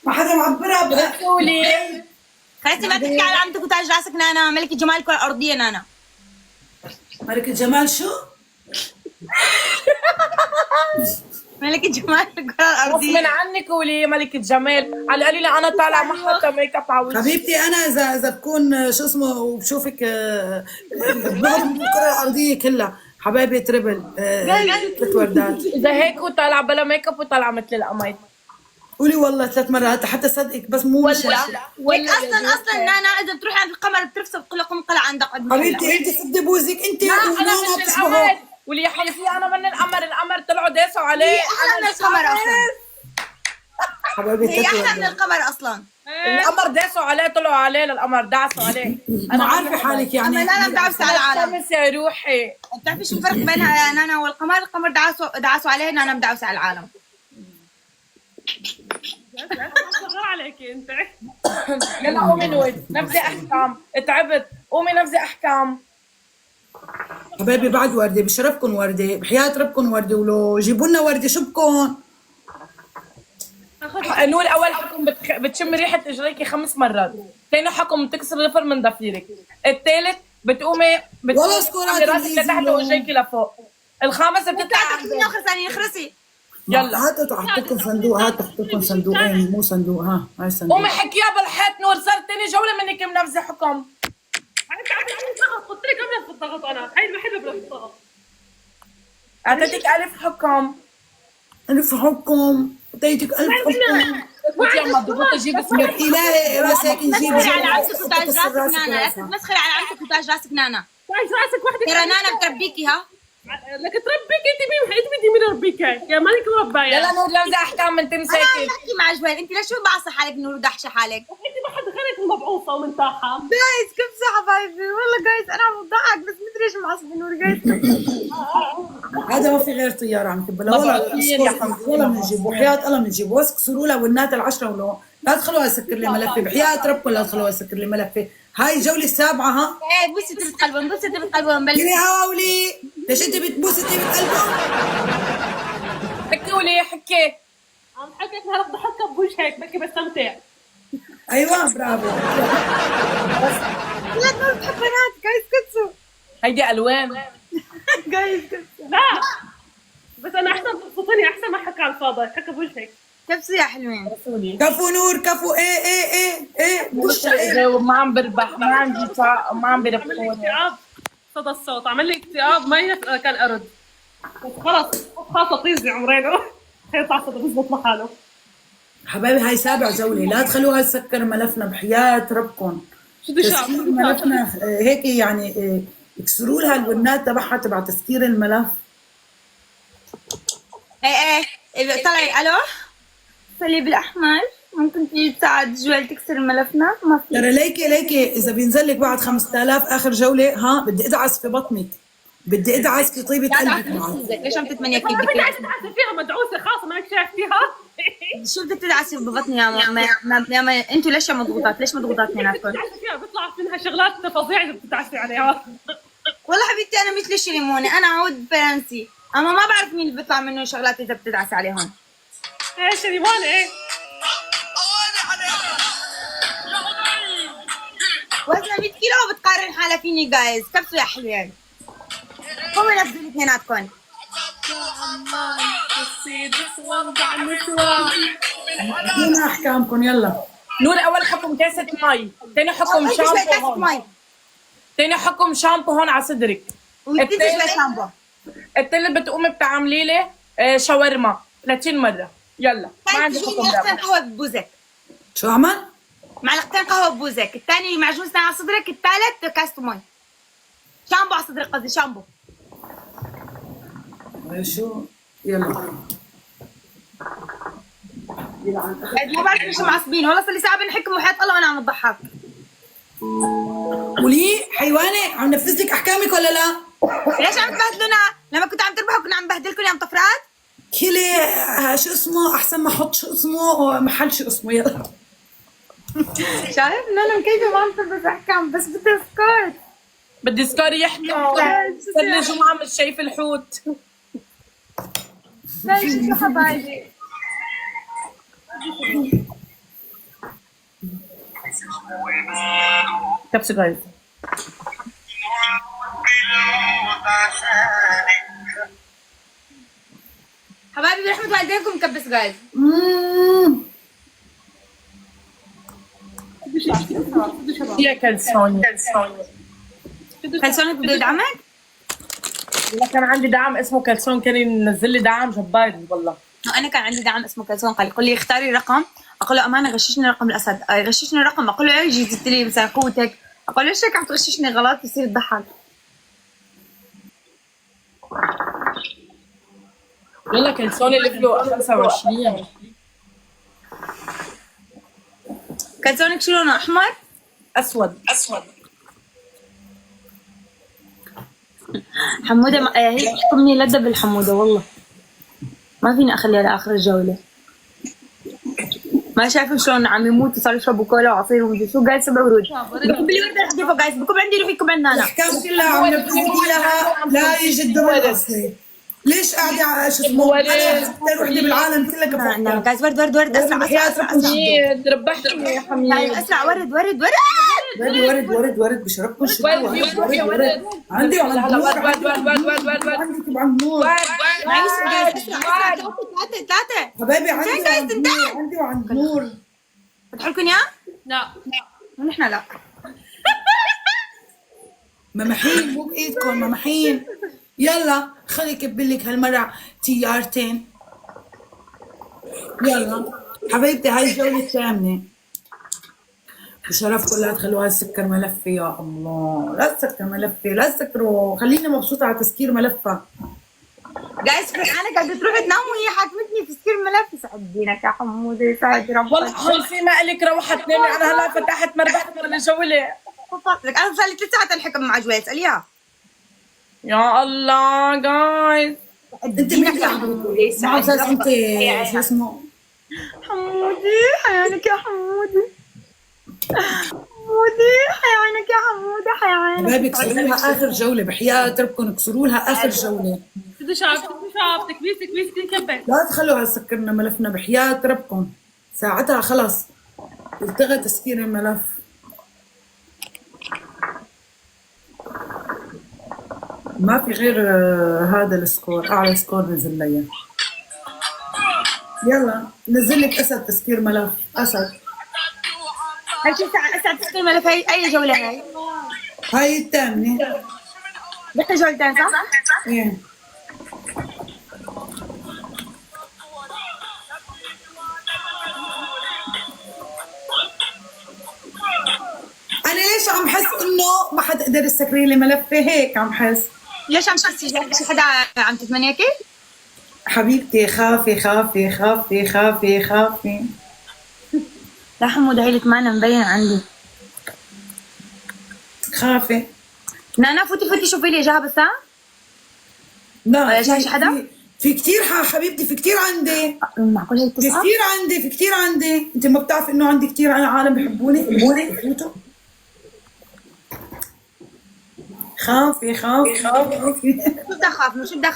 ما حدا معبرها قولي. خلصي ما تحكي على عمتك وتاج راسك نانا، ملكة جمال الكرة الأرضية نانا. ملكة جمال شو؟ ملكة جمال الكرة الأرضية. غصبا عنك قولي ملكة جمال، على قليلة أنا طالعة ما حاطة ميك اب على وشي. حبيبتي انا اذا بكون شو اسمه وبشوفك بنقعد من الكرة الارضية كلها حبايبي تربل 3 وردات. إذا هيك وطالعة بلا ميك اب وطالعة مثل القمر. قولي والله 3 مرات حتى صدقك بس مو مش ولا اصلا نانا اذا بتروحي عند القمر بترفسي بتقول لكم قلع عندك قد حبيبتي انت سدي بوزك انت لا أنا ونانا من بتشبهوا. القمر، ولي يا حبيبتي أنا من القمر، القمر طلعوا داسوا عليه. احلى من القمر اصلا. حبايبي هي 3 احلى من وردات. القمر اصلا. القمر داسوا عليه، طلعوا عليه للقمر، دعسوا عليه. ما عارفة حالك يعني. اما نانا مدعوسة على العالم. خمس يا روحي. بتعرفي شو الفرق بين نانا والقمر؟ القمر دعسوا عليه، نانا مدعوسة على العالم. عليكي انت. يلا قومي نود نفذي احكام، تعبت، قومي نفذي احكام. حبايبي بعد وردة بشرفكم وردة بحياة ربكم وردة، ولو جيبوا لنا وردة شو بكون؟ نور اول حكم بتشم ريحه اجريكي 5 مرات، ثاني حكم بتكسر ظفر من ضفيرك، الثالث بتقومي والله سكورات راسك لتحت واجريكي لفوق، الخامس بتطلع خليني اخر ثانية اخرسي. يلا هاتوا احط لكم صندوق، هاتوا احط لكم صندوقين مو صندوق، ها هاي صندوق. قومي حكيها بالحيط نور، صار ثاني جوله منك منفذه حكم. انت عم تضغط، قلت لك قبل الضغط انا، هاي الوحيده بلا الضغط. اعطيتك 1000 حكم. ألف حكم، أعطيتك 1000 حكم. قلت يلا ضغطي جيبي يا إلهي بس هيك نجيب تمسخري على عمتك وتاج راسك نانا، لا تتمسخري على عمتك وتاج راسك نانا. تعيش راسك وحدك. ترى نانا بتربيكي ها. لك تربيك انت، مين انت بدي مين اربيك يا مالك مربايه. يلا نور لمزه احكام من انا تمسكي. عم بحكي مع جوال، انت ليش شو بعصي حالك نور ودحشه حالك؟ انت ما حد غيرك المبعوثه ومنتاحه. جايز كبسة حبايبي، والله جايز انا عم بضحك بس مدري ايش معصبه نور جايز. هذا ما في غير طيارة عم تبلا ولا بنجيب، وحياة الله بنجيب بس كسروا لها والنات ال10 ولو لا تدخلوها سكر لي ملفي، بحياة ربكم لا تدخلوها سكر لي ملفي. هاي الجولة السابعة ها. ايه بوسي تبت قلبهم، بوسي تبت قلبهم بلش. يا هاولي ليش انت بتبوسي تبت قلبهم؟ حكي ولي حكي. عم حكيك هلا بضحكها بوجهك بكي بستمتع. ايوه برافو. لا نور بتحب بنات، جايز كبسوا. هيدي الوان. جايز كبسوا. لا بس انا احسن تبسطني، احسن ما حكى على الفاضي، حكى بوجهك. كبسوا يا حلوين. كفو نور كفو ايه بوش ايه. ما عم بربح، ما عندي ما عم بربحوني. اكتئاب صدى الصوت، عمل لي اكتئاب ما كان ارد. بس خلاص طيزي عمرينه. حيطلع صدى بيزبط لحاله. حبايبي هاي 7 جولة، لا تخلوها تسكر ملفنا بحياة ربكم. شو بدي تسكير شعب ملفنا هيك يعني اكسروا لها الونات تبعها تبع تسكير الملف. ايه طلعي الو صليب الاحمر، ممكن تيجي تساعد جوال تكسر ملفنا؟ ما في. ترى ليكي اذا بينزل لك بعد 5000 اخر جوله ها بدي ادعس في بطنك، بدي ادعس في طيبه قلبك معك. ليش عم تتمنى ما بدك بدي عايزة فيها مدعوسة خاصة مالك شايف فيها. شو بدك تدعسي ببطني يا ماما؟ انتوا ليش مضغوطات؟ ليش مضغوطات اثنيناتكم؟ فيها بيطلع منها شغلات فظيعة إذا بتدعسي عليها. والله حبيبتي انا مثل الشريموني، انا عود فرنسي، اما ما بعرف مين اللي بيطلع منه شغلات اذا بتدعسي عليهم. ايه شريمان ايه. وزنها 100 كيلو وبتقارن حالها فيني جايز، كبسوا يا حلوين. قوموا نفذوا اثنيناتكم. ادينا احكامكم يلا. نور اول حكم كاسه مي، ثاني حكم شامبو هون، ثاني حكم شامبو هون على صدرك، الثالث بتقومي بتعملي لي شاورما 30 مره. يلا ما عندي حكم. معلقتين قهوه ببوزك. شو عمل؟ معلقتين قهوه ببوزك، الثاني معجون سنان على صدرك، الثالث كاسة مي. شامبو على صدرك قصدي شامبو. شو يلا. ما بعرف ليش معصبين، والله صار لي ساعه بنحكم وحياة الله وانا عم بضحك. ولي حيوانه عم نفذ لك احكامك ولا لا؟ ليش عم تبهدلونا؟ لما كنتوا عم تربحوا كنا عم بهدلكم يا مطفرات؟ كلي شو اسمه احسن ما احط شو اسمه محل شو اسمه يلا. شايف نانا كيف ما عم تلبس احكام بس بدي سكوت. بدي سكاري يحكي. صار لي جمعه مش شايف الحوت. شو حبايبي؟ كبسة جايز. حبايبي برحمة والديكم كبس جايز. يا كلسون. كلسونك بده يدعمك؟ والله كان عندي دعم اسمه كلسون، كان ينزل لي دعم جبار والله. انا كان عندي دعم اسمه كلسون، قال يقول لي اختاري رقم، اقول له امانه غششني رقم الاسد، غششني رقم، اقول له يجي زدت لي مثلا قوتك، اقول له ليش هيك عم تغششني غلط، يصير يضحك. والله كلسون ليفله 25. كلسونك شو لونه احمر؟ اسود. حموده هي تحكمني لدى بالحموده والله، ما فيني اخليها لاخر الجوله. ما شايفين شلون عم يموت وصار يشربوا كولا وعصير ومدري شو، قاعد يسبب ورود. بكب لي ورده احذفه جايز، بكب عندي روحي يكب عندنا انا. الاحكام كلها عم نبتدي لها لا يجد بالأصل. ليش قاعده شو اسمه انا اكثر وحده بالعالم كلها نعم كفايه. جايز، ورد اسرع اسرع. حميد ربحتني يا حميد. اسرع ورد. ورد بشربكم شو ورد. عندي وعند نور ورد. عندك وعند نور نايس جايز، اسرع ثلاثه. حبايبي عندي جايز وعند تنتهي. نور عندي وعند نور. فتحوا لكم اياه؟ لا ونحن لا. ممحين مو بايدكم ممحين. يلا خلي يكبلك هالمرة تيارتين. يلا حبيبتي هاي الجولة الثامنة بشرفكم. لا تخلوها تسكر ملفي يا الله، لا تسكر ملفي، لا تسكروا، خليني مبسوطة على تسكير ملفها. جايز فرحانه قاعده تروح تنام وهي حاكمتني في سكير الملف. يسعد دينك يا حموده، يسعد ربك. والله خلصي ما الك روحت تنامي، انا هلا فتحت مربحت ولا جولة. لك انا صار لي 3 ساعات الحكم مع جويل، اساليها. يا الله جايز. انت مين يا حبيبتي؟ مع اساس انت شو اسمه؟ حمودي حيانك يا حمودي. حمودي حيانك يا حمودي حيانك. حبايبي كسروا لها اخر جولة بحياة ربكم، كسروا لها اخر جولة. بدو شاب تكبيس تنكبس. لا تخلوها تسكرنا ملفنا بحياة ربكم، ساعتها خلص التغى تسكير الملف. ما في غير هذا السكور، اعلى سكور نزل لي. يلا نزل لك اسد تسكير ملف اسد. هاي شو ساعة تسكير الملف؟ هاي اي جولة هاي؟ هاي الثامنة. بقي جولتين صح؟ ايه انا ليش عم حس انه ما حتقدر تسكري لي ملفي هيك عم حس. ليش عم تحسي شي حدا عم تتمنيكي؟ حبيبتي خافي خافي خافي خافي خافي. لا حمودة هي الثمانية مبين عندي. خافي. نانا فوتي شوفي لي اجابة بس. لا شايفة حدا؟ في كتير حبيبتي، في كتير عندي. معقول هي في تصعب؟ في كتير عندي. انت ما بتعرفي انه عندي كتير عالم بحبوني فوتوا. خافي شو بدي اخاف؟ شو بدي